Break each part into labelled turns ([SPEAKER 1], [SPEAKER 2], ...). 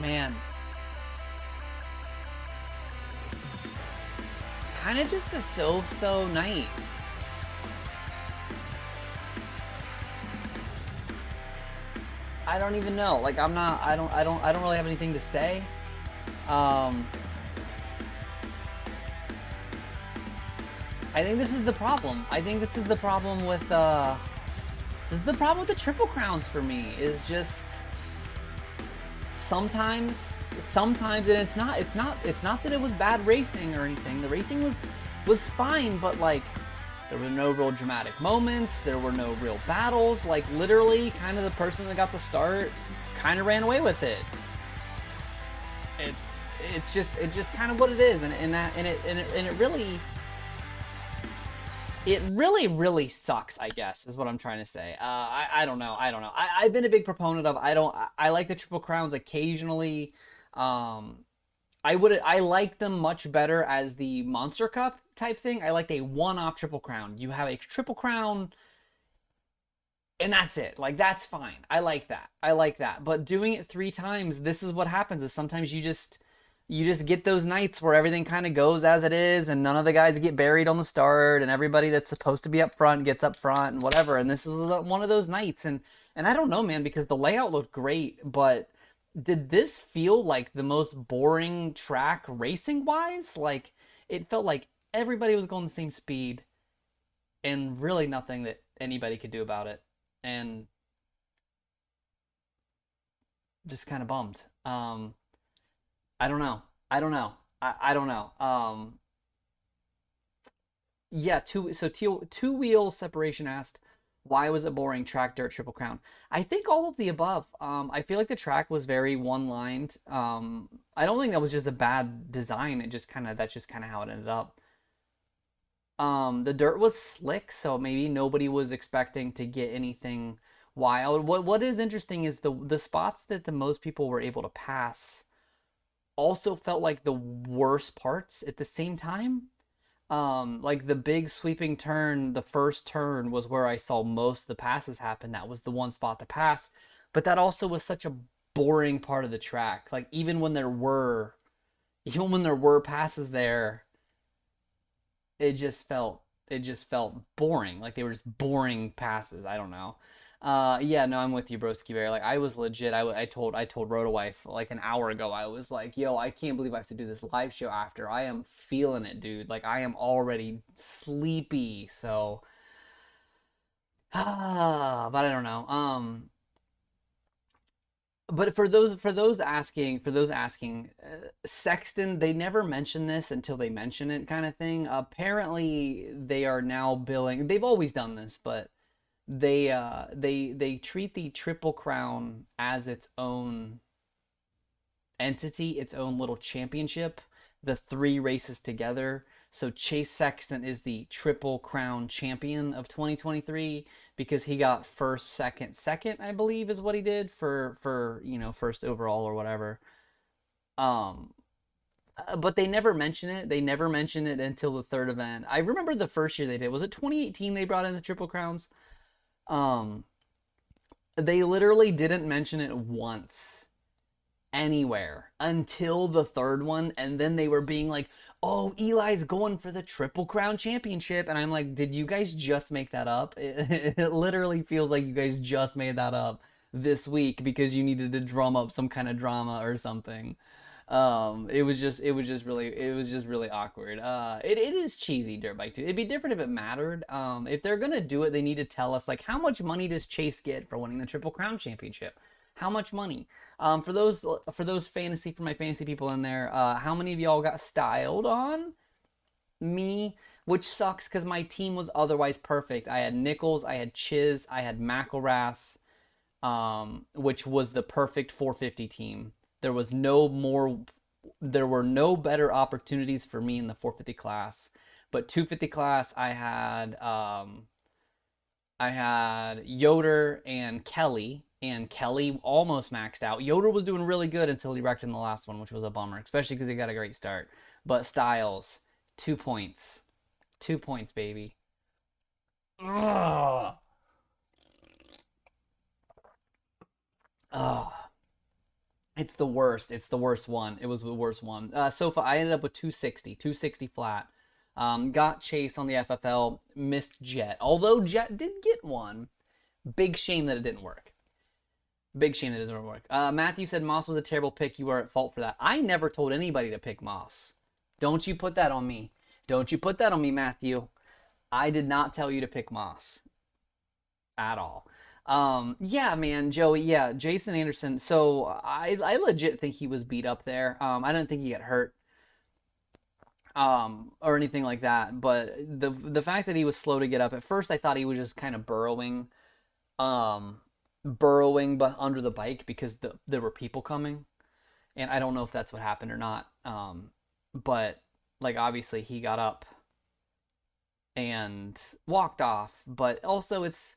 [SPEAKER 1] Man, kind of just a so-so night. I don't even know. Like, I'm not. I don't really have anything to say. Um, I think this is the problem. I think this is the problem with this is the problem with the Triple Crowns for me. Is just sometimes, and it's not that it was bad racing or anything. The racing was fine, but like there were no real dramatic moments. There were no real battles. Like literally, kind of the person that got the start kind of ran away with it. It it's just kind of what it is, and it really sucks, I guess, is what I'm trying to say. I don't know. I've been a big proponent of. I like the Triple Crowns occasionally. Um, I like them much better as the Monster Cup type thing. I like a one-off Triple Crown. You have a Triple Crown and that's it. Like that's fine. I like that. I like that. But doing it three times, this is what happens. Is sometimes you just get those nights where everything kind of goes as it is, and none of the guys get buried on the start, and everybody that's supposed to be up front gets up front and whatever. And this is one of those nights. And I don't know, man, because the layout looked great, but did this feel like the most boring track racing wise? Like it felt like everybody was going the same speed and really nothing that anybody could do about it. And just kind of bummed. I don't know. I don't know. Yeah, two wheel separation asked why was it boring track dirt triple crown. I think all of the above. I feel like the track was very one lined. I don't think that was just a bad design. It just kind of that's just kind of how it ended up. The dirt was slick, so maybe nobody was expecting to get anything wild. What is interesting is the spots that the most people were able to pass also felt like the worst parts at the same time. Like the big sweeping turn, the first turn was where I saw most of the passes happen. That was the one spot to pass, but that also was such a boring part of the track. Like even when there were passes there, it just felt boring. Like they were just boring passes. I don't know. Yeah, no, I'm with you, Broski Bear. Like I was legit. I told Rotowife like an hour ago. I was like, yo, I can't believe I have to do this live show after. I am feeling it, dude. Like I am already sleepy. So, but I don't know. But for those asking, Sexton, they never mention this until they mention it, kind of thing. Apparently, they are now billing. They've always done this, but they treat the Triple Crown as its own entity, its own little championship, the three races together. So Chase Sexton is the Triple Crown champion of 2023 because he got first, second, I believe is what he did for first overall or whatever. Um, but they never mention it. They never mention it until the third event. I remember the first year they did. Was it 2018 they brought in the Triple Crowns? Um, they literally didn't mention it once anywhere until the third one, and then they were being like, "Oh, Eli's going for the Triple Crown Championship," and I'm like, "Did you guys just make that up?" It literally feels like you guys just made that up this week because you needed to drum up some kind of drama or something. It was just really awkward. It is cheesy dirt bike too. It'd be different if it mattered. If they're gonna do it, they need to tell us like how much money does Chase get for winning the Triple Crown Championship? How much money? For those fantasy for my fantasy people in there, how many of y'all got styled on me? Which sucks because my team was otherwise perfect. I had Nichols, I had Chiz, I had McElrath, which was the perfect 450 team. There was no more, there were no better opportunities for me in the 450 class. But 250 class, I had Yoder and Kelly almost maxed out. Yoder was doing really good until he wrecked in the last one, which was a bummer, especially because he got a great start. But Styles, 2 points, 2 points, baby. Ugh. Oh, It's the worst. It's the worst one. It was the worst one. So far, I ended up with 260 flat. Got Chase on the FFL, missed Jet. Although Jet did get one. Big shame that it didn't work. Big shame that it doesn't work. Matthew said Moss was a terrible pick. You are at fault for that. I never told anybody to pick Moss. Don't you put that on me. Don't you put that on me, Matthew. I did not tell you to pick Moss at all. Yeah, man, Joey. Yeah, Jason Anderson. So I legit think he was beat up there. I don't think he got hurt. Or anything like that. But the fact that he was slow to get up, at first I thought he was just kind of burrowing but under the bike because there were people coming, and I don't know if that's what happened or not. But like obviously he got up and walked off, but also it's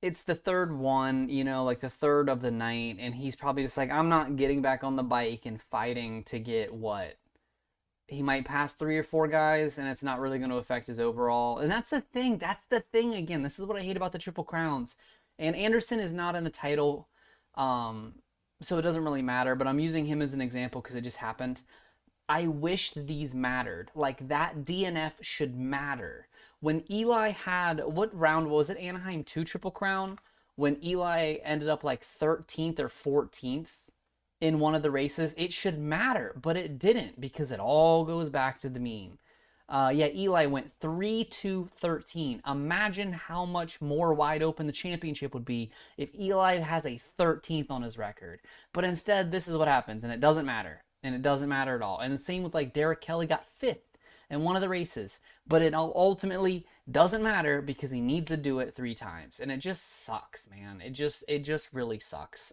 [SPEAKER 1] the third one, like the third of the night, and he's probably just like, I'm not getting back on the bike and fighting to get what he might pass 3 or 4 guys, and it's not really going to affect his overall. And that's the thing. That's the thing again. This is what I hate about the Triple Crowns. And Anderson is not in the title, so it doesn't really matter. But I'm using him as an example because it just happened. I wish these mattered. Like that DNF should matter. When Eli had, what round was it? Anaheim 2 Triple Crown? When Eli ended up like 13th or 14th in one of the races, it should matter, but it didn't because it all goes back to the mean. Yeah, Eli went 3-2-13. Imagine how much more wide open the championship would be if Eli has a 13th on his record. But instead, this is what happens, and it doesn't matter. And it doesn't matter at all. And the same with like Derek Kelly got 5th in one of the races, but it ultimately doesn't matter because he needs to do it 3 times. And it just sucks, man. It just really sucks.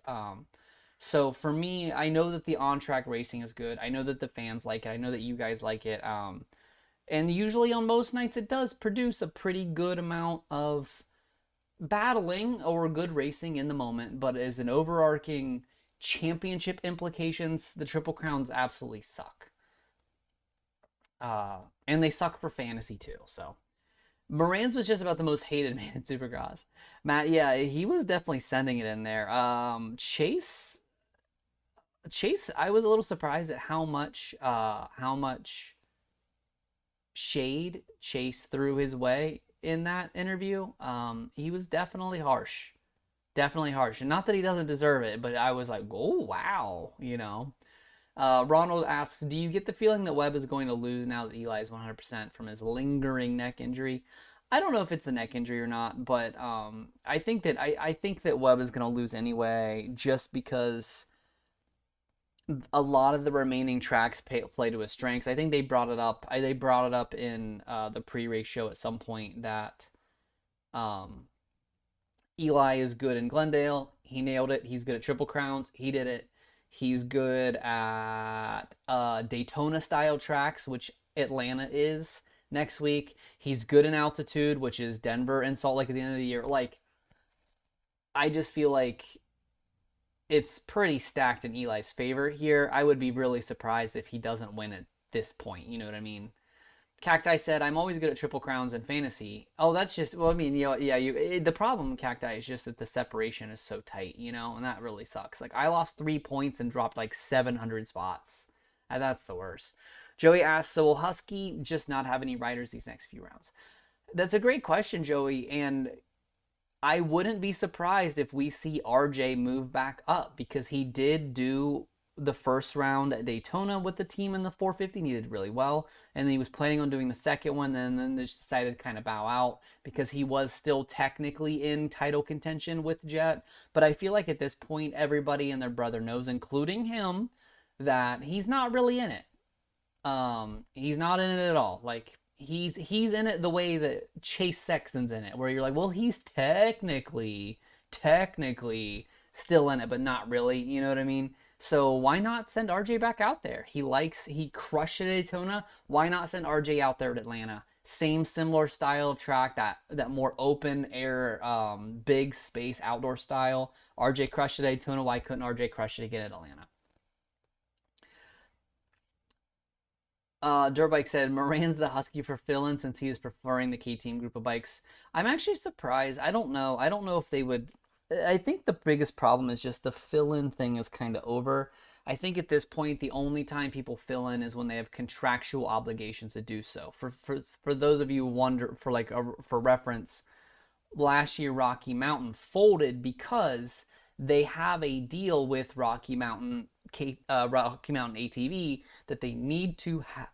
[SPEAKER 1] So for me, I know that the on-track racing is good. I know that the fans like it. I know that you guys like it. And usually on most nights, it does produce a pretty good amount of battling or good racing in the moment. But as an overarching championship implications, the Triple Crowns absolutely suck. And they suck for fantasy too. So Moran's was just about the most hated man in Supercross. Matt, yeah, he was definitely sending it in there. Chase, I was a little surprised at how much shade Chase threw his way in that interview. He was definitely harsh. Definitely harsh. And not that he doesn't deserve it, but I was like, oh, wow, Ronald asks, do you get the feeling that Webb is going to lose now that Eli is 100% from his lingering neck injury? I don't know if it's the neck injury or not, but I think that Webb is going to lose anyway, just because a lot of the remaining tracks play to his strengths. I think they brought it up. They brought it up in the pre-race show at some point that Eli is good in Glendale. He nailed it. He's good at Triple Crowns. He did it. He's good at Daytona-style tracks, which Atlanta is next week. He's good in altitude, which is Denver and Salt Lake at the end of the year. Like, I just feel like it's pretty stacked in Eli's favor here. I would be really surprised if he doesn't win at this point. You know what I mean? Cacti said, I'm always good at Triple Crowns and fantasy. Oh, that's just, well, I mean, the problem, Cacti, is just that the separation is so tight, and that really sucks. Like, I lost 3 points and dropped like 700 spots. That's the worst. Joey asks, so will Husky just not have any riders these next few rounds? That's a great question, Joey, and I wouldn't be surprised if we see RJ move back up because he did do the first round at Daytona with the team in the 450, and he did really well. And then he was planning on doing the second one, and then they just decided to kind of bow out because he was still technically in title contention with Jet. But I feel like at this point, everybody and their brother knows, including him, that he's not really in it. He's not in it at all. Like, he's in it the way that Chase Sexton's in it, where you're like, well, he's technically still in it, but not really. You know what I mean? So why not send RJ back out there? He crushed at Daytona. Why not send RJ out there at Atlanta? Same similar style of track, that more open air, big space outdoor style. RJ crushed at Daytona. Why couldn't RJ crush it again at Atlanta? Dirbike said, Moran's the Husky for fill-in since he is preferring the K-Team group of bikes. I'm actually surprised. I don't know if they would I think the biggest problem is just the fill-in thing is kind of over. I think at this point, the only time people fill in is when they have contractual obligations to do so. For those of you who wonder, for reference, last year Rocky Mountain folded because they have a deal with Rocky Mountain ATV that they need to have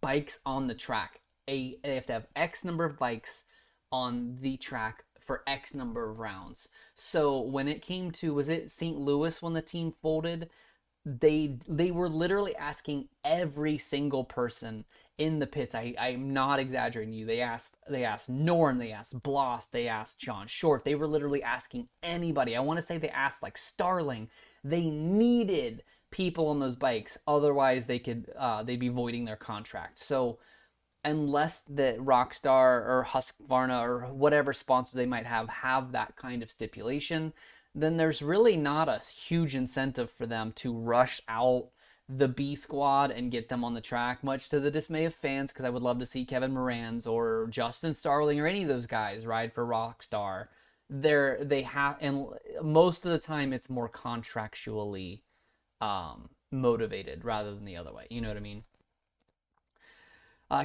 [SPEAKER 1] bikes on the track. They have to have X number of bikes on the track for X number of rounds. So when it came to, was it St. Louis when the team folded? They were literally asking every single person in the pits. I'm not exaggerating you. They asked Norn, they asked Bloss, they asked John Short. They were literally asking anybody. I want to say they asked like Starling. They needed people on those bikes, otherwise they'd be voiding their contract. So unless the Rockstar or Husqvarna or whatever sponsor they might have that kind of stipulation, then there's really not a huge incentive for them to rush out the B squad and get them on the track, much to the dismay of fans, because I would love to see Kevin Moranz or Justin Starling or any of those guys ride for Rockstar. They have, and most of the time it's more contractually motivated rather than the other way. You know what I mean?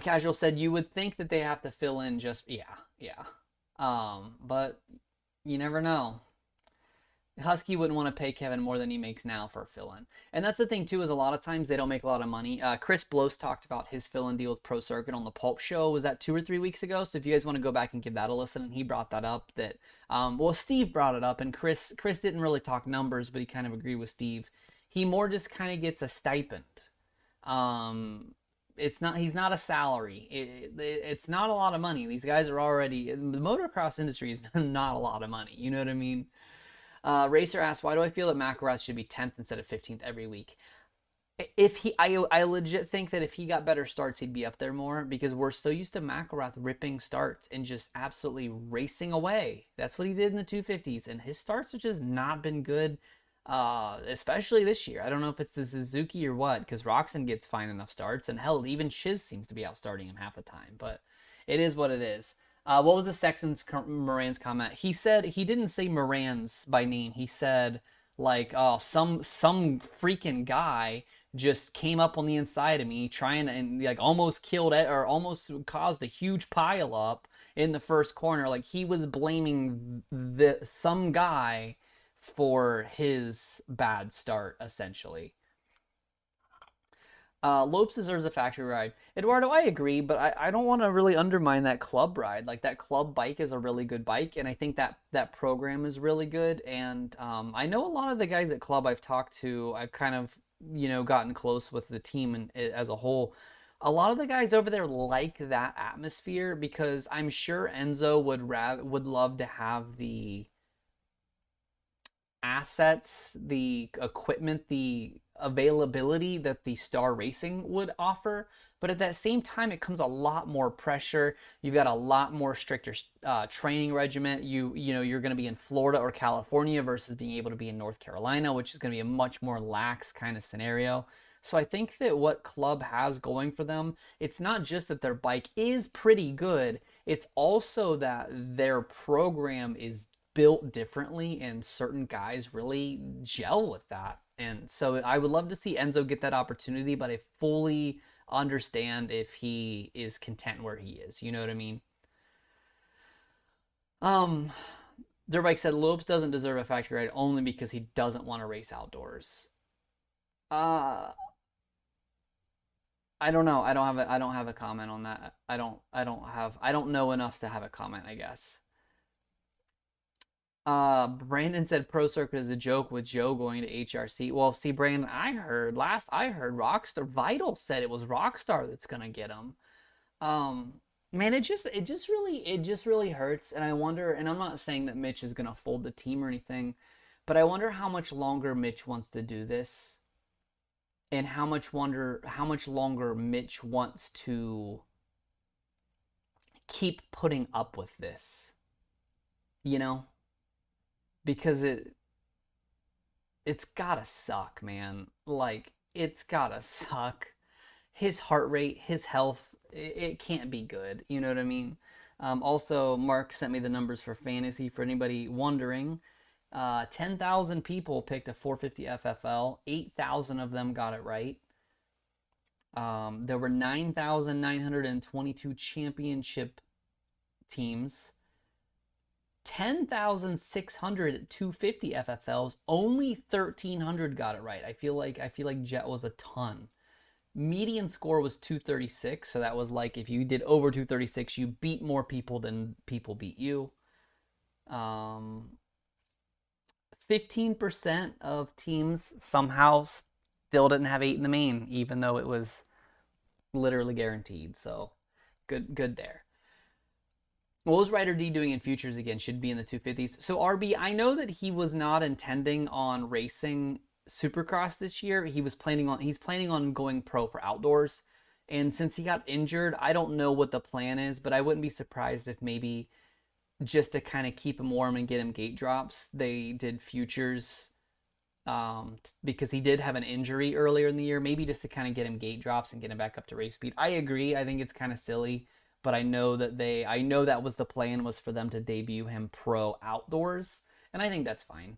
[SPEAKER 1] Casual said you would think that they have to fill in just yeah. But you never know. Husky wouldn't want to pay Kevin more than he makes now for a fill-in. And that's the thing, too, is a lot of times they don't make a lot of money. Chris Blows talked about his fill-in deal with Pro Circuit on the Pulp Show. Was that 2 or 3 weeks ago? So if you guys want to go back and give that a listen, and he brought that up. Steve brought it up, and Chris didn't really talk numbers, but he kind of agreed with Steve. He more just kind of gets a stipend. He's not a salary. It's not a lot of money. These guys are already, the motocross industry is not a lot of money. You know what I mean? Racer asks, why do I feel that McElrath should be 10th instead of 15th every week? I legit think that if he got better starts, he'd be up there more, because we're so used to McElrath ripping starts and just absolutely racing away. That's what he did in the 250s, and his starts have just not been good, especially this year. I don't know if it's the Suzuki or what, because Roxon gets fine enough starts, and hell, even Chiz seems to be outstarting him half the time, but it is what it is. What was the Sexton's Moran's comment? He said, he didn't say Moran's by name. He said, like, oh, some freaking guy just came up on the inside of me trying and like almost killed it, or almost caused a huge pile up in the first corner. Like, he was blaming some guy for his bad start, essentially. Lopes deserves a factory ride. Eduardo, I agree, but I don't want to really undermine that club ride. Like, that club bike is a really good bike, and I think that program is really good. And I know a lot of the guys at club I've talked to, I've kind of, gotten close with the team and as a whole. A lot of the guys over there like that atmosphere, because I'm sure Enzo would love to have the assets, the equipment, the availability that the Star Racing would offer. But at that same time, it comes a lot more pressure. You've got a lot more stricter training regimen. You're going to be in Florida or California versus being able to be in North Carolina, which is going to be a much more lax kind of scenario. So I think that what Club has going for them, it's not just that their bike is pretty good, it's also that their program is built differently, and certain guys really gel with that. And so I would love to see Enzo get that opportunity, but I fully understand if he is content where he is. You know what I mean? Dirbike said Lopes doesn't deserve a factory ride only because he doesn't want to race outdoors. Uh, I don't know. I don't have a comment on that. I don't know enough to have a comment, I guess. Brandon said Pro Circuit is a joke with Joe going to HRC. Well, see, Brandon, I heard Rockstar Vital said it was Rockstar that's gonna get him. Man, it just really hurts, and I wonder. And I'm not saying that Mitch is gonna fold the team or anything, but I wonder how much longer Mitch wants to do this, and how much longer Mitch wants to keep putting up with this. You know, because it's gotta suck, man. Like, it's gotta suck. His heart rate, his health, it can't be good. You know what I mean? Also, Mark sent me the numbers for fantasy for anybody wondering. 10,000 people picked a 450 FFL. 8,000 of them got it right. There were 9,922 championship teams. 10,600 at 250 FFLs. Only 1,300 got it right. I feel like Jet was a ton. Median score was 236, so that was like if you did over 236, you beat more people than people beat you. 15% of teams somehow still didn't have 8 in the main, even though it was literally guaranteed. So good there. What was Ryder D doing in futures again? Should be in the 250s. So RB, I know that he was not intending on racing Supercross this year. He's planning on going pro for outdoors. And since he got injured, I don't know what the plan is, but I wouldn't be surprised if maybe just to kind of keep him warm and get him gate drops, they did futures because he did have an injury earlier in the year, maybe just to kind of get him gate drops and get him back up to race speed. I agree. I think it's kind of silly, but I know that was the plan, was for them to debut him pro outdoors, and I think that's fine.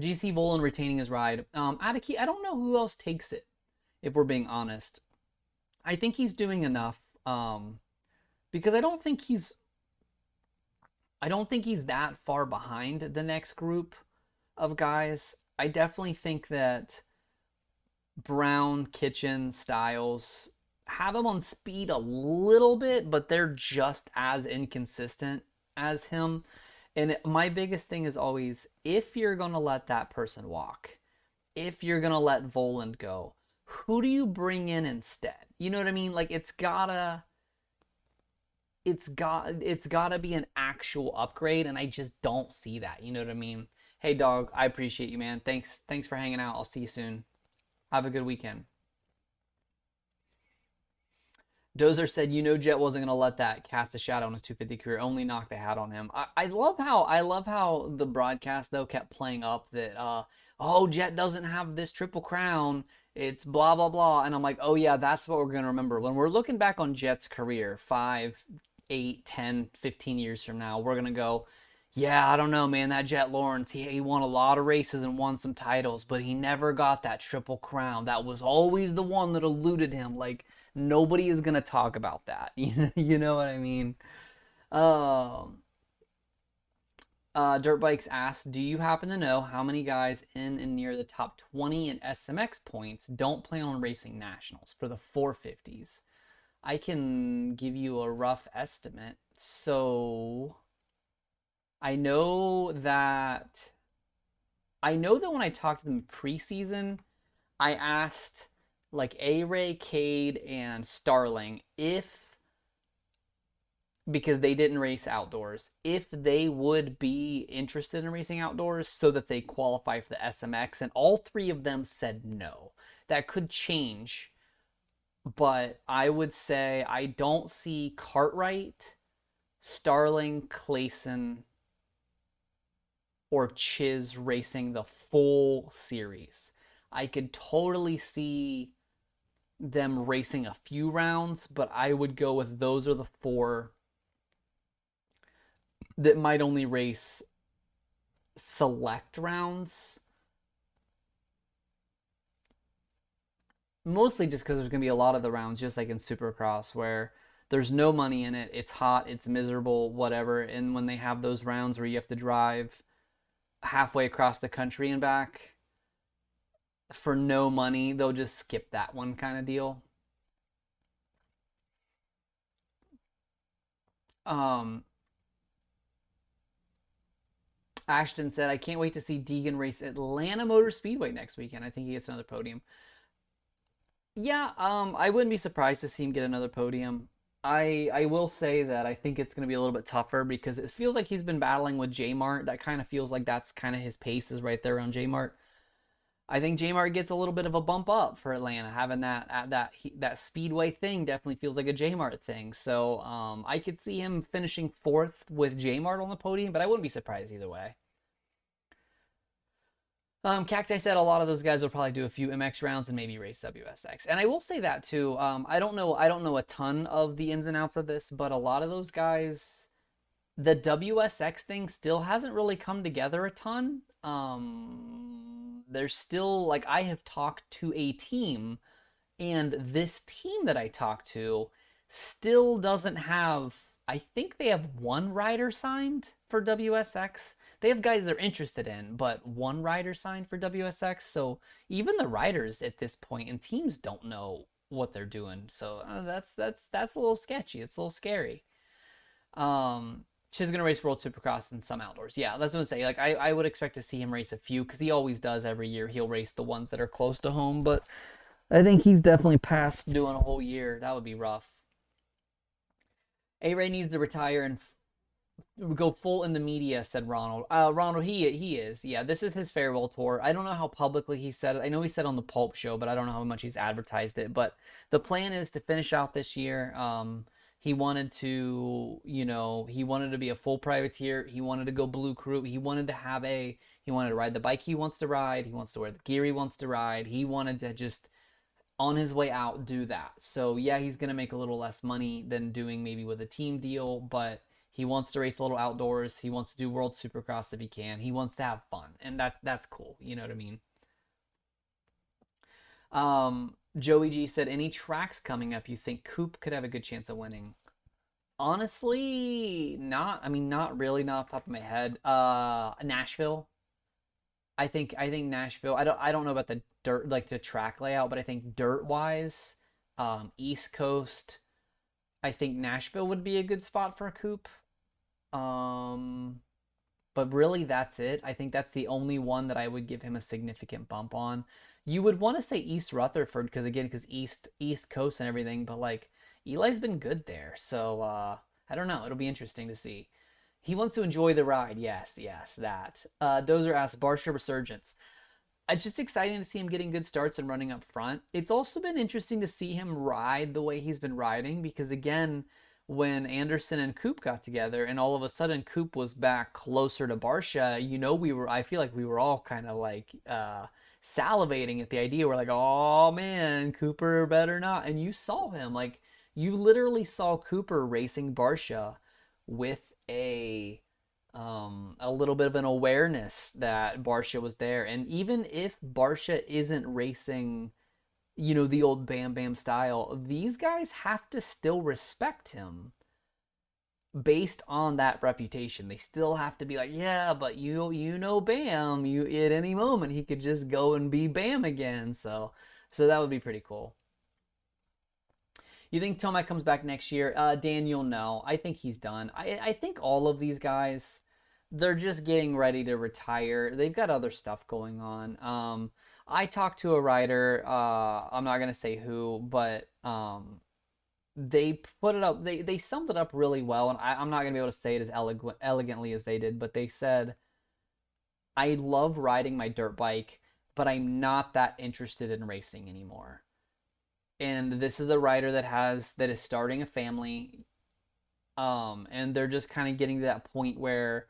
[SPEAKER 1] GC Volan retaining his ride. Ataki, I don't know who else takes it, if we're being honest. I think he's doing enough, because I don't think he's that far behind the next group of guys. I definitely think that Brown, Kitchen, Styles have him on speed a little bit, but they're just as inconsistent as him. And my biggest thing is always, if you're going to let that person walk, if you're going to let Voland go, who do you bring in instead? You know what I mean? Like, it's gotta be an actual upgrade, and I just don't see that. You know what I mean? Hey, dog, I appreciate you, man. Thanks for hanging out. I'll see you soon. Have a good weekend. Dozer said, Jet wasn't gonna let that cast a shadow on his 250 career. Only knocked the hat on him. I love how the broadcast though kept playing up that Jet doesn't have this triple crown. It's blah blah blah, and I'm like, oh yeah, that's what we're gonna remember when we're looking back on Jet's career 5, 8, 10, 15 years from now. We're gonna go, yeah, I don't know, man. That Jet Lawrence, he won a lot of races and won some titles, but he never got that triple crown. That was always the one that eluded him. Like, nobody is gonna talk about that. You know what I mean? Dirt Bikes asked, do you happen to know how many guys in and near the top 20 in SMX points don't plan on racing nationals for the 450s? I can give you a rough estimate. So I know that when I talked to them preseason, I asked like A-Ray, Cade, and Starling because they didn't race outdoors, if they would be interested in racing outdoors so that they qualify for the SMX, and all three of them said no. That could change, but I would say I don't see Cartwright, Starling, Clayson, or Chiz racing the full series. I could totally see them racing a few rounds, but I would go with those are the 4 that might only race select rounds. Mostly just because there's going to be a lot of the rounds, just like in Supercross, where there's no money in it, it's hot, it's miserable, whatever, and when they have those rounds where you have to drive halfway across the country and back for no money, they'll just skip that one kind of deal. Ashton said, I can't wait to see Deegan race Atlanta Motor Speedway next weekend. I think he gets another podium. Yeah, I wouldn't be surprised to see him get another podium. I will say that I think it's going to be a little bit tougher because it feels like he's been battling with J-Mart. That kind of feels like that's kind of his pace is right there around J-Mart. I think J-Mart gets a little bit of a bump up for Atlanta. Having that Speedway thing definitely feels like a J-Mart thing. So I could see him finishing 4th with J-Mart on the podium, but I wouldn't be surprised either way. Cacti said a lot of those guys will probably do a few MX rounds and maybe race WSX. And I will say that too. I don't know a ton of the ins and outs of this, but a lot of those guys The WSX thing still hasn't really come together a ton. There's still, like, I have talked to a team, and this team that I talked to still doesn't have, I think they have one rider signed for WSX. They have guys they're interested in, but one rider signed for WSX. So even the riders at this point and teams don't know what they're doing. So that's a little sketchy. It's a little scary. She's gonna race World Supercross and some outdoors. Yeah, that's what I'm saying. Like I would expect to see him race a few because he always does every year. He'll race the ones that are close to home, but I think he's definitely past doing a whole year. That would be rough. A Ray needs to retire and go full in the media, said Ronald. Ronald, he is. Yeah, this is his farewell tour. I don't know how publicly he said it. I know he said on the Pulp show, but I don't know how much he's advertised it. But the plan is to finish out this year. He wanted to, he wanted to be a full privateer. He wanted to go blue crew. He wanted to ride the bike he wants to ride. He wants to wear the gear he wants to ride. He wanted to just on his way out do that. So yeah, he's gonna make a little less money than doing maybe with a team deal, but he wants to race a little outdoors. He wants to do World Supercross if he can. He wants to have fun, and that's cool. You know what I mean? Joey G said, any tracks coming up you think Coop could have a good chance of winning? Honestly, not. I mean, not really. Not off the top of my head. Nashville. I think Nashville. I don't know about the dirt, like the track layout, but I think dirt wise, East Coast. I think Nashville would be a good spot for a coupe. Um, but really that's it. I think that's the only one that I would give him a significant bump on. You would want to say East Rutherford because East Coast and everything, but like Eli's been good there, so I don't know. It'll be interesting to see. He wants to enjoy the ride. Yes, yes, that. Dozer asks, Barsha Resurgence. It's just exciting to see him getting good starts and running up front. It's also been interesting to see him ride the way he's been riding because, again, when Anderson and Coop got together and all of a sudden Coop was back closer to Barsha, I feel like we were all kind of like salivating at the idea. We're like, oh man, Cooper better not. And you saw him. Like, you literally saw Cooper racing Barsha with a little bit of an awareness that Barsha was there. And even if Barsha isn't racing, the old Bam Bam style, these guys have to still respect him based on that reputation. They still have to be like, yeah, but Bam, at any moment he could just go and be Bam again. So that would be pretty cool. You think Tomac comes back next year? Daniel, no. I think he's done. I think all of these guys, they're just getting ready to retire. They've got other stuff going on. I talked to a writer, I'm not going to say who, but they put it up, they summed it up really well, and I'm not going to be able to say it as elegantly as they did, but they said, I love riding my dirt bike, but I'm not that interested in racing anymore. And this is a rider that is starting a family, and they're just kind of getting to that point where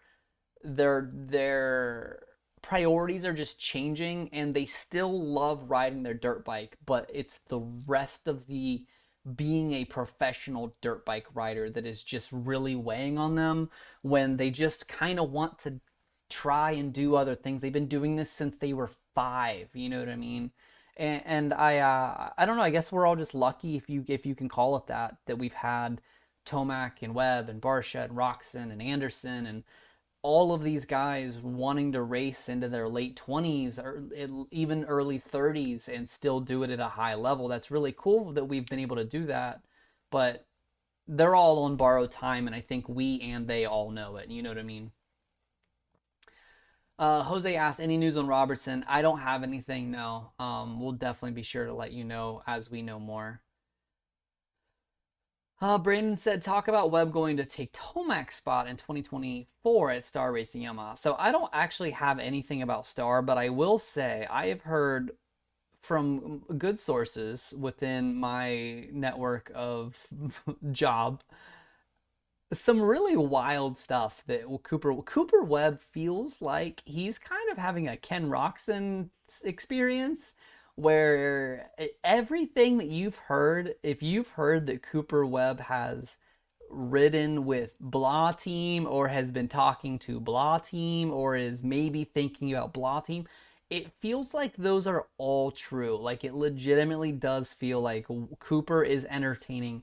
[SPEAKER 1] their priorities are just changing, and they still love riding their dirt bike, but it's the rest of the being a professional dirt bike rider that is just really weighing on them, when they just kind of want to try and do other things. They've been doing this since they were 5, you know what I mean? And I don't know. I guess we're all just lucky, if you can call it that we've had Tomac and Webb and Barsha and Roxon and Anderson and all of these guys wanting to race into their late 20s or even early 30s and still do it at a high level. That's really cool that we've been able to do that, but they're all on borrowed time, and I think we and they all know it. You know what I mean? Jose asked, any news on Robertson? I don't have anything, no. We'll definitely be sure to let you know as we know more. Brandon said, talk about Webb going to take Tomac's spot in 2024 at Star Racing Yamaha. So I don't actually have anything about Star, but I will say I have heard from good sources within my network of job some really wild stuff that Cooper Webb feels like he's kind of having a Ken Roxon experience, where everything that you've heard, if you've heard that Cooper Webb has ridden with blah team or has been talking to blah team or is maybe thinking about blah team. It feels like those are all true. Like it legitimately does feel like Cooper is entertaining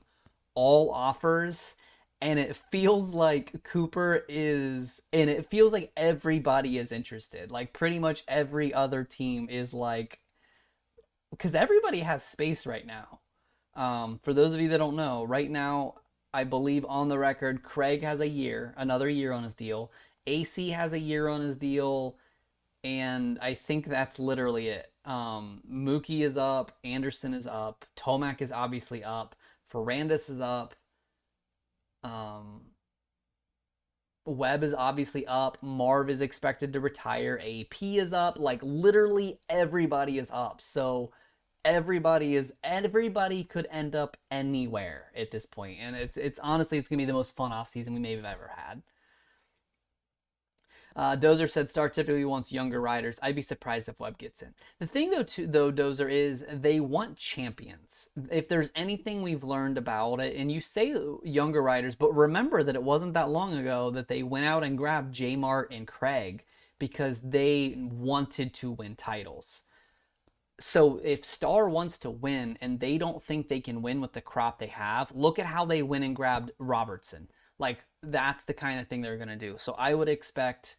[SPEAKER 1] all offers, and it feels like it feels like everybody is interested. Like pretty much every other team is like, because everybody has space right now. For those of you that don't know, right now, I believe on the record, Craig has another year on his deal. AC has a year on his deal, and I think that's literally it. Mookie is up, Anderson is up, Tomac is obviously up, Ferrandis is up, um, Webb is obviously up, Marv is expected to retire, AP is up. Like literally everybody is up. So everybody could end up anywhere at this point, and it's honestly it's gonna be the most fun off season we may have ever had. Dozer said Star typically wants younger riders. I'd be surprised if Webb gets in. The thing though, Dozer, is they want champions. If there's anything we've learned about it, and you say younger riders, but remember that it wasn't that long ago that they went out and grabbed J Mart and Craig because they wanted to win titles. So if Star wants to win and they don't think they can win with the crop they have, look at how they went and grabbed Robertson. Like that's the kind of thing they're going to do. So I would expect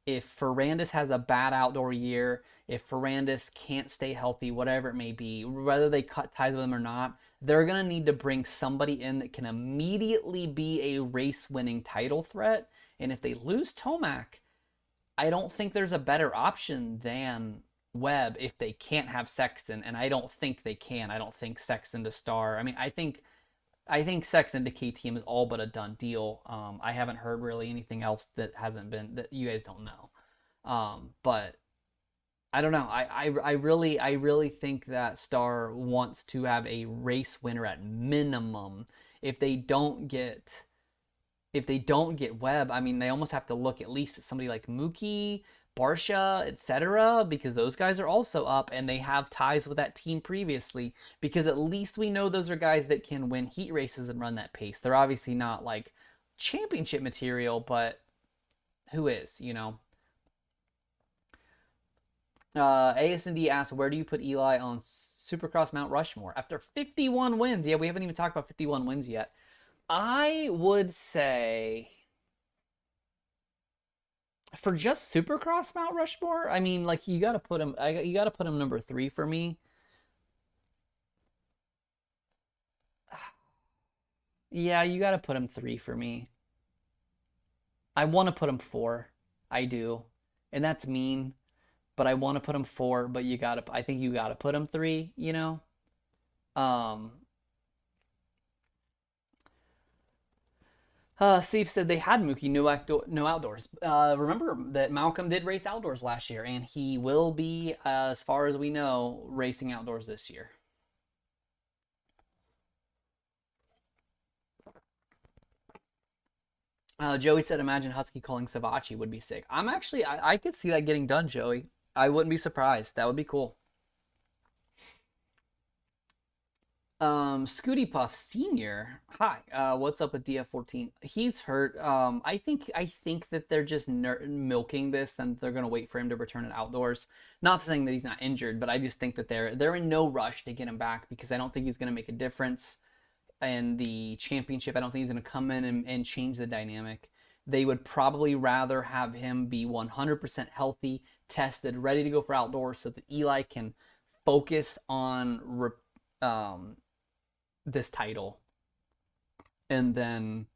[SPEAKER 1] if Ferrandis has a bad outdoor year, if Ferrandis can't stay healthy, whatever it may be, whether they cut ties with him or not, they're going to need to bring somebody in that can immediately be a race-winning title threat. And if they lose Tomac, I don't think there's a better option than Webb if they can't have Sexton, and I don't think they can. I don't think Sexton to Star. I mean, I think Sexton to KTM is all but a done deal. I haven't heard really anything else that hasn't been that you guys don't know. But I don't know. I really think that Star wants to have a race winner at minimum. If they don't get Webb, I mean, they almost have to look at least at somebody like Mookie, Barsha, etc., because those guys are also up and they have ties with that team previously, because at least we know those are guys that can win heat races and run that pace. They're obviously not like championship material, but who is, you know? ASND asks, where do you put Eli on Supercross Mount Rushmore? After 51 wins. Yeah, we haven't even talked about 51 wins yet. I would say for just Supercross Mount Rushmore, I mean, like you got to put him. You got to put him number 3 for me. Yeah, you got to put him 3 for me. I want to put him 4. I do, and that's mean, but I want to put him 4. But you got to. I think you got to put him 3. You know. Um. Steve said they had Mookie no outdoors. Remember that Malcolm did race outdoors last year, and he will be, as far as we know, racing outdoors this year. Joey said, imagine Husky calling Savachi would be sick. I could see that getting done, Joey. I wouldn't be surprised. That would be cool. Scooty Puff Senior. Hi. What's up with DF14? He's hurt. I think that they're just milking this, and they're gonna wait for him to return it outdoors. Not saying that he's not injured, but I just think that they're in no rush to get him back, because I don't think he's gonna make a difference in the championship. I don't think he's gonna come in and change the dynamic. They would probably rather have him be 100% healthy, tested, ready to go for outdoors, so that Eli can focus on this title, and then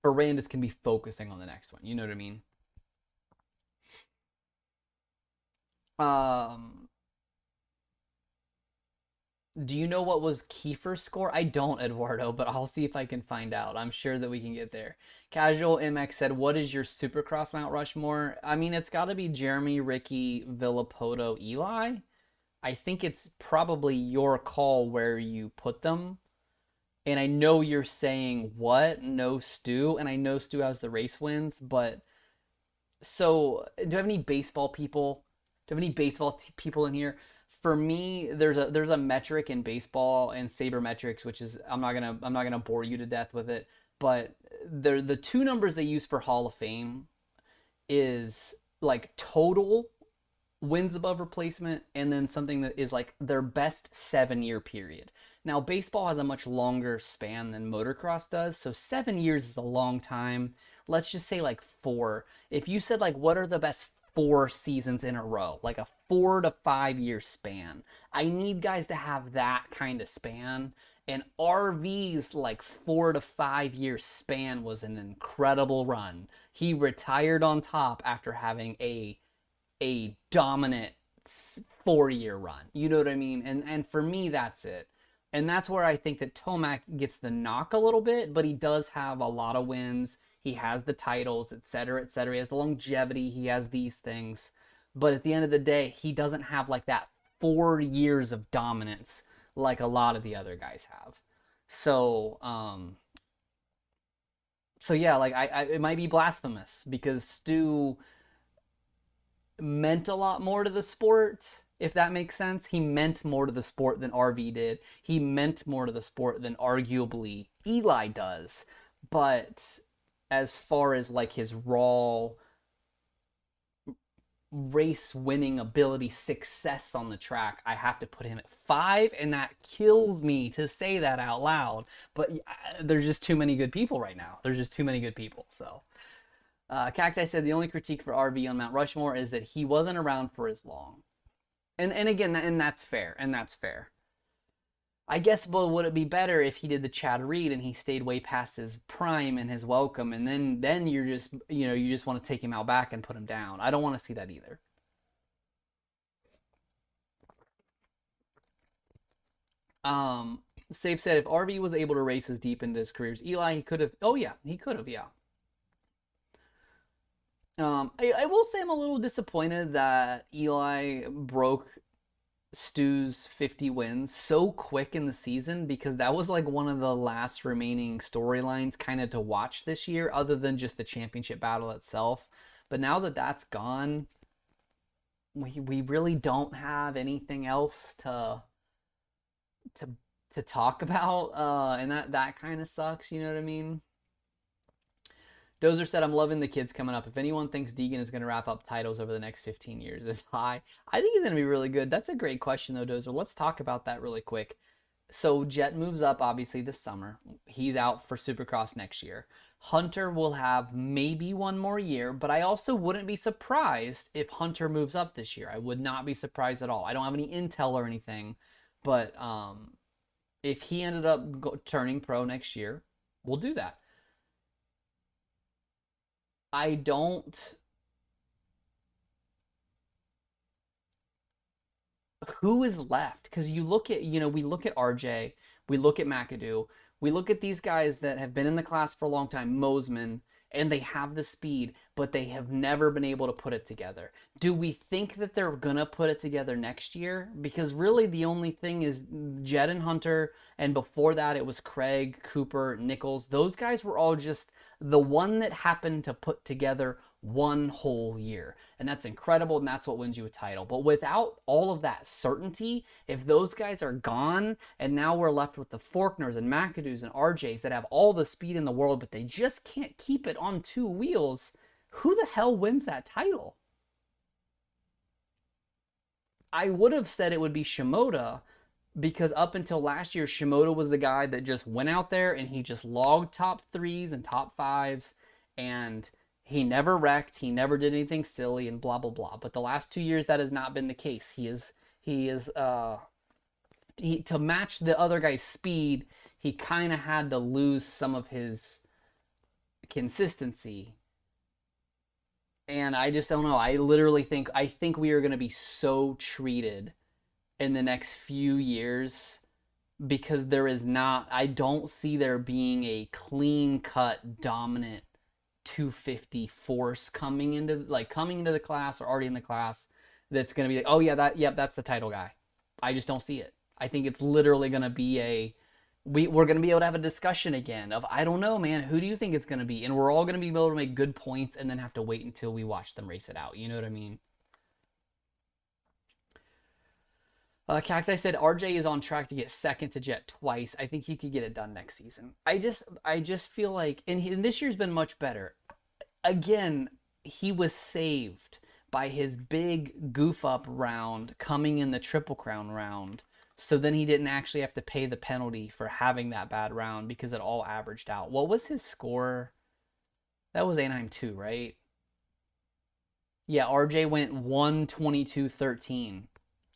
[SPEAKER 1] Ferrandis can be focusing on the next one. You know what I mean? Do you know what was Kiefer's score? I don't, Eduardo, but I'll see if I can find out. I'm sure that we can get there. Casual MX said, what is your Supercross Mount Rushmore? I mean, it's got to be Jeremy, Ricky, Villapoto, Eli. I think it's probably your call where you put them. And I know you're saying what? No Stu. And I know Stu has the race wins, but so do I have any baseball people? Do I have any baseball people in here? For me, there's a metric in baseball and sabermetrics, which is I'm not gonna bore you to death with it. but the two numbers they use for Hall of Fame is like total wins above replacement, and then something that is like their best 7-year period. Now, baseball has a much longer span than motocross does, so 7 years is a long time. Let's just say like 4. If you said like what are the best 4 seasons in a row, like a 4 to 5 year span, I need guys to have that kind of span. And RV's like 4 to 5 year span was an incredible run. He retired on top after having a dominant 4-year run. You know what I mean? And for me, that's it. And that's where I think that Tomac gets the knock a little bit, but he does have a lot of wins. He has the titles, etc., etc. He has the longevity. He has these things. But at the end of the day, he doesn't have like that 4 years of dominance like a lot of the other guys have. So, so yeah, like it might be blasphemous because Stu meant a lot more to the sport, if that makes sense. He meant more to the sport than RV did. He meant more to the sport than arguably Eli does. But as far as like his raw race winning ability, success on the track, I have to put him at 5, and that kills me to say that out loud. But there's just too many good people right now. There's just too many good people. So Cacti said the only critique for RV on Mount Rushmore is that he wasn't around for as long. And again, and that's fair. And that's fair. I guess, but would it be better if he did the Chad Reed and he stayed way past his prime and his welcome, and then you're just, you just want to take him out back and put him down? I don't want to see that either. Safe said if RV was able to race as deep into his careers, Eli, he could have. Oh yeah, he could have. Yeah. I will say I'm a little disappointed that Eli broke Stu's 50 wins so quick in the season, because that was like one of the last remaining storylines kind of to watch this year, other than just the championship battle itself. But now that that's gone, we really don't have anything else to to talk about, and that kind of sucks. You know what I mean? Dozer said, I'm loving the kids coming up. If anyone thinks Deegan is going to wrap up titles over the next 15 years is high, I think he's going to be really good. That's a great question, though, Dozer. Let's talk about that really quick. So Jet moves up, obviously, this summer. He's out for Supercross next year. Hunter will have maybe one more year, but I also wouldn't be surprised if Hunter moves up this year. I would not be surprised at all. I don't have any intel or anything, but if he ended up turning pro next year, we'll do that. I don't. Who is left? Because you look at, we look at RJ, we look at McAdoo, we look at these guys that have been in the class for a long time, Mosman, and they have the speed, but they have never been able to put it together. Do we think that they're gonna put it together next year? Because really the only thing is Jed and Hunter, and before that it was Craig, Cooper, Nichols. Those guys were all just the one that happened to put together one whole year. And that's incredible, and that's what wins you a title. But without all of that certainty, if those guys are gone, and now we're left with the Faulkners and McAdoos and RJs that have all the speed in the world, but they just can't keep it on 2 wheels, who the hell wins that title? I would have said it would be Shimoda, because up until last year, Shimoda was the guy that just went out there and he just logged top 3s and top 5s, and he never wrecked, he never did anything silly, and blah blah blah. But the last 2 years, that has not been the case. To match the other guy's speed, he kind of had to lose some of his consistency. And I just don't know. I think we are going to be so treated in the next few years, because I don't see there being a clean-cut, dominant 250 force coming into the class or already in the class that's going to be like, oh yeah, that's the title guy. I just don't see it. I think it's literally going to be we're going to be able to have a discussion again of, I don't know, man, who do you think it's going to be? And we're all going to be able to make good points and then have to wait until we watch them race it out. You know what I mean? Cacti said RJ is on track to get second to Jet twice. I think he could get it done next season. I just feel like, and this year's been much better. Again, he was saved by his big goof up round coming in the Triple Crown round. So then he didn't actually have to pay the penalty for having that bad round because it all averaged out. What was his score? That was Anaheim 2, right? Yeah, RJ went 122-13.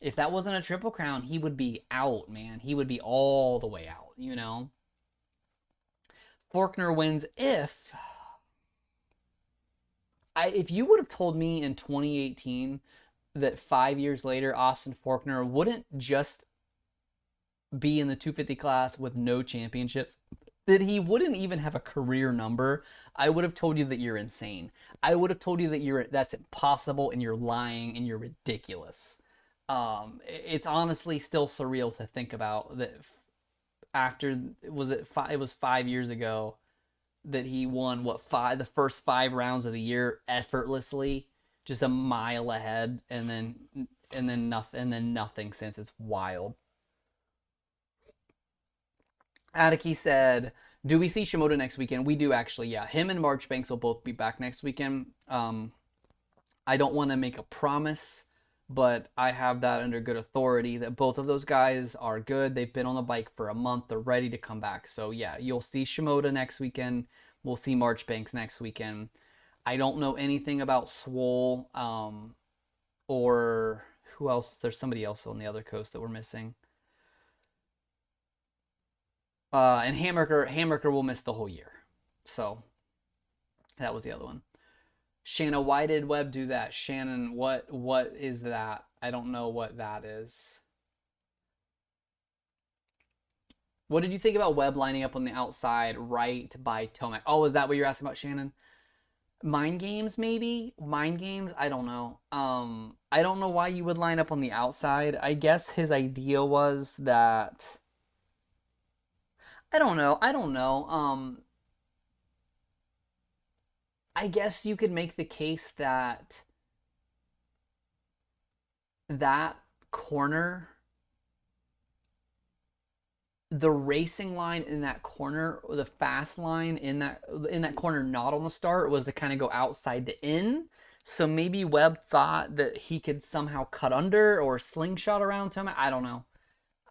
[SPEAKER 1] If that wasn't a Triple Crown, he would be out, man. He would be all the way out, you know? Forkner wins if you would have told me in 2018 that 5 years later Austin Forkner wouldn't just be in the 250 class with no championships, that he wouldn't even have a career number, I would have told you that you're insane. I would have told you that that's impossible and you're lying and you're ridiculous. It's honestly still surreal to think about that after it was 5 years ago that he won the first 5 rounds of the year effortlessly, just a mile ahead, and then nothing since. It's wild. Atiki said, "Do we see Shimoda next weekend?" We do actually. Yeah, him and Marchbanks will both be back next weekend. I don't want to make a promise, but I have that under good authority that both of those guys are good. They've been on the bike for a month. They're ready to come back. So yeah, you'll see Shimoda next weekend. We'll see Marchbanks next weekend. I don't know anything about Swole or who else. There's somebody else on the other coast that we're missing. And Hammerker will miss the whole year. So that was the other one. Shanna, why did Webb do that? Shannon, what is that? I don't know what that is. What did you think about Webb lining up on the outside right by Tomac? Oh, is that what you're asking about, Shannon? Mind games, maybe? Mind games? I don't know. I don't know why you would line up on the outside. I guess his idea was that... I don't know. I guess you could make the case that that corner, the racing line in that corner, or the fast line in that corner, not on the start, was to kind of go outside to in. So maybe Webb thought that he could somehow cut under or slingshot around Tomac. I don't know.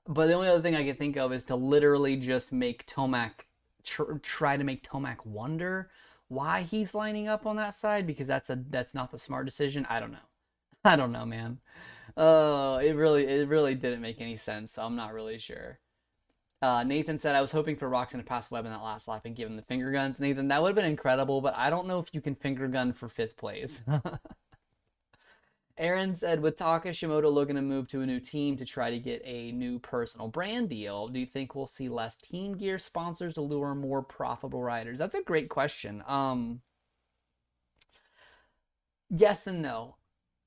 [SPEAKER 1] But the only other thing I can think of is to literally just make Tomac try to make Tomac wonder why he's lining up on that side, because that's not the smart decision. I don't know. I don't know, man. It really didn't make any sense. So I'm not really sure. Nathan said, I was hoping for Roxon to pass Webb in that last lap and give him the finger guns. Nathan, that would have been incredible, but I don't know if you can finger gun for 5th place. Aaron said, with Taka Shimoda looking to move to a new team to try to get a new personal brand deal, do you think we'll see less Team Gear sponsors to lure more profitable riders? That's a great question. Yes and no.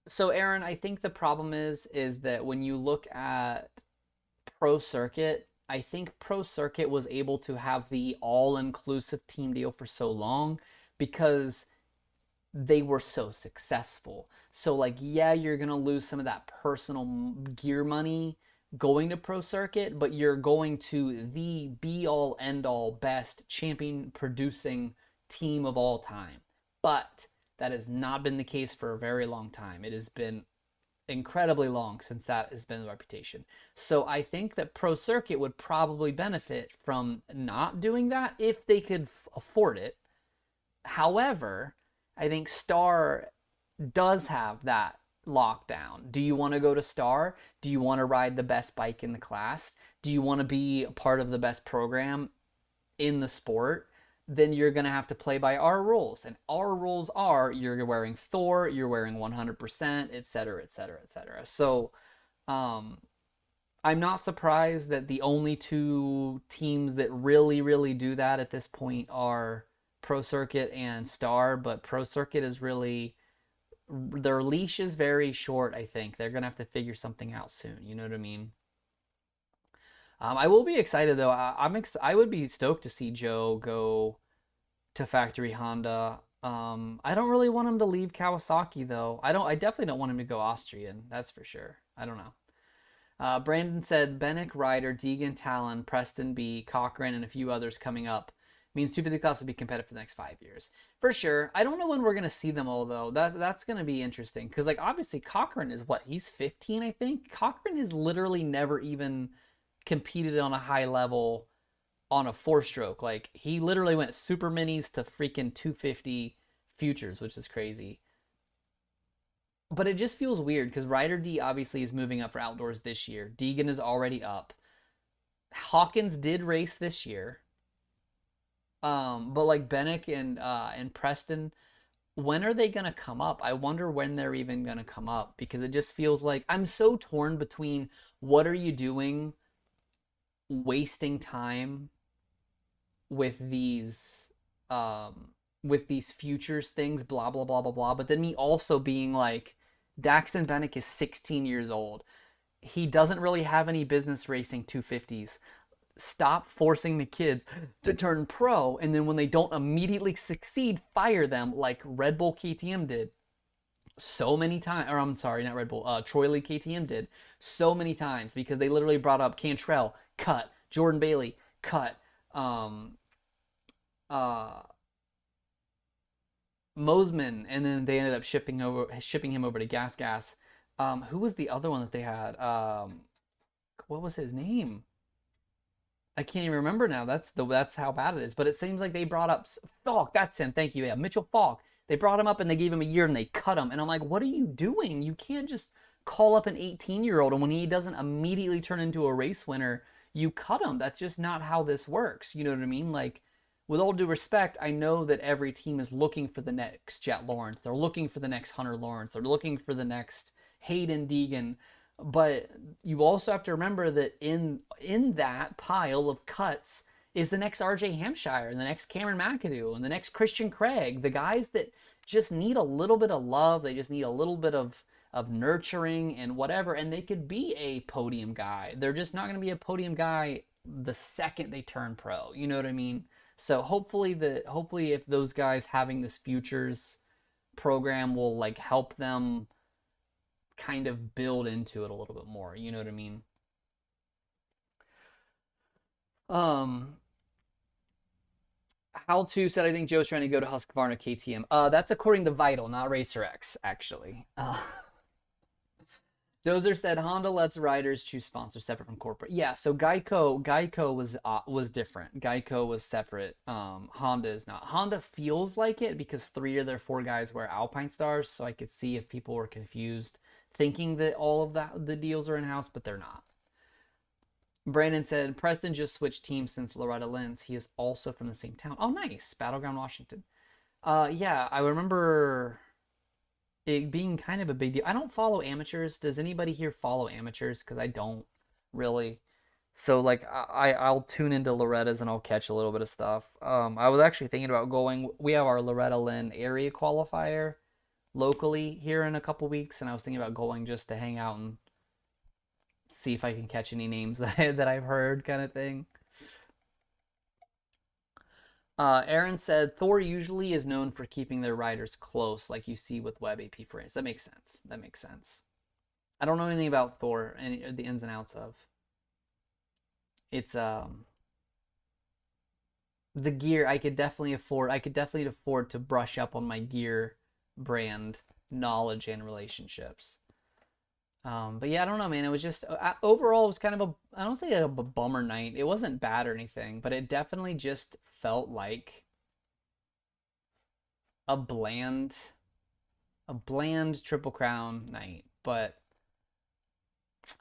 [SPEAKER 1] So Aaron, I think the problem is that when you look at Pro Circuit, I think Pro Circuit was able to have the all-inclusive team deal for so long because they were so successful. So like, yeah, you're going to lose some of that personal gear money going to Pro Circuit, but you're going to the be-all, end-all, best champion producing team of all time. But that has not been the case for a very long time. It has been incredibly long since that has been the reputation. So I think that Pro Circuit would probably benefit from not doing that if they could afford it. However, I think Star does have that lockdown. Do you want to go to Star? Do you want to ride the best bike in the class? Do you want to be a part of the best program in the sport? Then you're going to have to play by our rules. And our rules are you're wearing Thor, you're wearing 100%, etc., etc., etc. So I'm not surprised that the only two teams that really do that at this point are Pro Circuit and Star, but Pro Circuit is really, their leash is very short, I think. They're going to have to figure something out soon, you know what I mean? I will be excited though. I would be stoked to see Joe go to Factory Honda. I don't really want him to leave Kawasaki though. I definitely don't want him to go Austrian. That's for sure. I don't know. Brandon said Bennick, Ryder, Deegan, Talon, Preston B, Cochran, and a few others coming up means 250 class will be competitive for the next 5 years. For sure. I don't know when we're going to see them all, though. That's going to be interesting. Because, like, obviously, Cochran is what? He's 15, I think? Cochran has literally never even competed on a high level on a four-stroke. Like, he literally went super minis to freaking 250 futures, which is crazy. But it just feels weird because Ryder D obviously is moving up for outdoors this year. Deegan is already up. Hawkins did race this year. But like Bennick and Preston, when are they gonna come up? I wonder when they're even gonna come up because it just feels like I'm so torn between what are you doing, wasting time with these futures things, blah blah blah blah blah. But then me also being like, Daxton Bennick is 16 years old. He doesn't really have any business racing 250s. Stop forcing the kids to turn pro, and then when they don't immediately succeed, fire them like Red Bull KTM did so many times. Or I'm sorry, not Red Bull. Troy Lee KTM did so many times because they literally brought up Cantrell, cut. Jordan Bailey, cut. Mosman, and then they ended up shipping him over to Gas Gas. Who was the other one that they had? What was his name? I can't even remember now. That's how bad it is. But it seems like they brought up Falk. That's him. Thank you. Yeah, Mitchell Falk. They brought him up and they gave him a year and they cut him. And I'm like, what are you doing? You can't just call up an 18-year-old and when he doesn't immediately turn into a race winner, you cut him. That's just not how this works. You know what I mean? Like, with all due respect, I know that every team is looking for the next Jet Lawrence. They're looking for the next Hunter Lawrence. They're looking for the next Hayden Deegan. But you also have to remember that in that pile of cuts is the next RJ Hampshire and the next Cameron McAdoo and the next Christian Craig, the guys that just need a little bit of love. They just need a little bit of nurturing and whatever, and they could be a podium guy. They're just not going to be a podium guy the second they turn pro. You know what I mean? So hopefully if those guys having this futures program will like help them kind of build into it a little bit more. You know what I mean? How to said I think Joe's trying to go to Husqvarna KTM. That's according to Vital, not Racer X, actually. Dozer said Honda lets riders choose sponsors separate from corporate. Yeah, so Geico was different. Geico was separate. Honda is not. Honda feels like it because 3 of their 4 guys wear Alpine Stars, so I could see if people were confused thinking that all of the deals are in-house, but they're not. Brandon said Preston just switched teams since Loretta Lynn's. He is also from the same town. Oh, nice. Battleground, Washington. Yeah, I remember it being kind of a big deal. I don't follow amateurs. Does anybody here follow amateurs? Because I don't really. So like I'll tune into Loretta's and I'll catch a little bit of stuff. I was actually thinking about going. We have our Loretta Lynn area qualifier locally here in a couple weeks, and I was thinking about going just to hang out and see if I can catch any names that I've heard, kind of thing. Aaron said Thor usually is known for keeping their riders close, like you see with Web AP for race. That makes sense. That makes sense. I don't know anything about Thor and the ins and outs of. It's the gear. I could definitely afford to brush up on my gear brand knowledge and relationships. But yeah, I don't know, man. It was just overall, it was kind of I don't say a bummer night. It wasn't bad or anything, but it definitely just felt like a bland Triple Crown night. But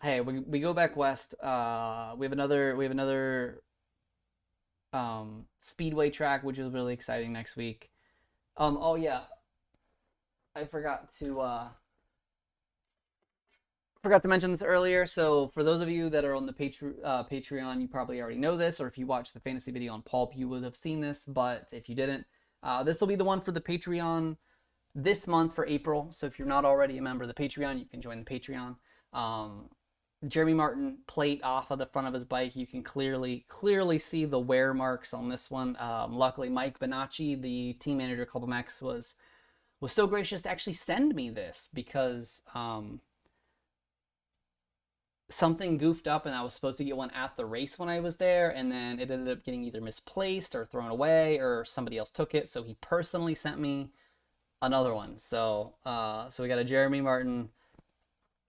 [SPEAKER 1] hey, we go back west. We have another speedway track, which is really exciting next week. Oh yeah, I forgot to mention this earlier. So for those of you that are on the Patreon, you probably already know this, or if you watched the fantasy video on Pulp, you would have seen this. But if you didn't, this will be the one for the Patreon this month for April. So if you're not already a member of the Patreon, you can join the Patreon. Jeremy Martin plate off of the front of his bike. You can clearly see the wear marks on this one. Luckily, Mike Bonacci, the team manager of PulpMX, was so gracious to actually send me this because something goofed up and I was supposed to get one at the race when I was there, and then it ended up getting either misplaced or thrown away or somebody else took it. So he personally sent me another one. So we got a Jeremy Martin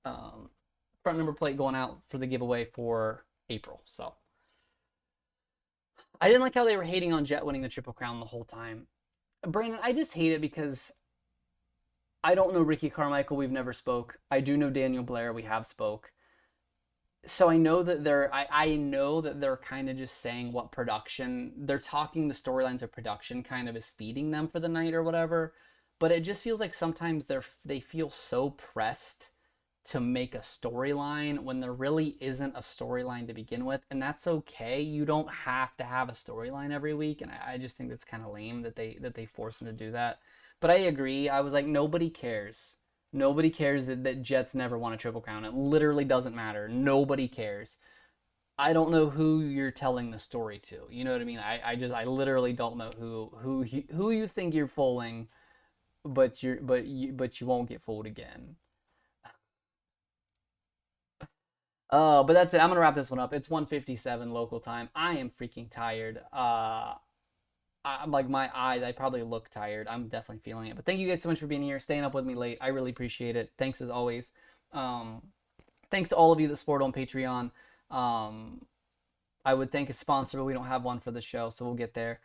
[SPEAKER 1] front number plate going out for the giveaway for April. So I didn't like how they were hating on Jet winning the Triple Crown the whole time. Brandon, I just hate it because I don't know Ricky Carmichael. We've never spoke. I do know Daniel Blair. We have spoke. So I know that I know that they're kind of just saying what production they're talking the storylines of production kind of is feeding them for the night or whatever. But it just feels like sometimes they feel so pressed to make a storyline when there really isn't a storyline to begin with, and that's okay. You don't have to have a storyline every week, and I just think that's kind of lame that they force them to do that. But I agree. I was like, nobody cares. Nobody cares that Jets never won a Triple Crown. It literally doesn't matter. Nobody cares. I don't know who you're telling the story to. You know what I mean? I literally don't know who you think you're fooling, but you won't get fooled again. But that's it. I'm gonna wrap this one up. It's 1:57 local time. I am freaking tired. I'm like my eyes. I probably look tired. I'm definitely feeling it. But thank you guys so much for being here, staying up with me late. I really appreciate it. Thanks as always. Um, Thanks to all of you that support on Patreon. Um, I would thank a sponsor, but we don't have one for the show, so we'll get there.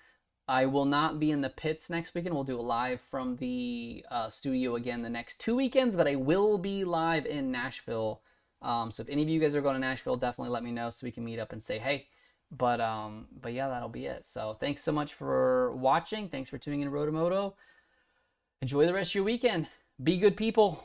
[SPEAKER 1] I will not be in the pits next weekend. We'll do it live from the studio again the next 2 weekends, but I will be live in Nashville. So if any of you guys are going to Nashville, definitely let me know so we can meet up and say hey. But yeah, that'll be it. So thanks so much for watching. Thanks for tuning in to RotoMoto. Enjoy the rest of your weekend. Be good people.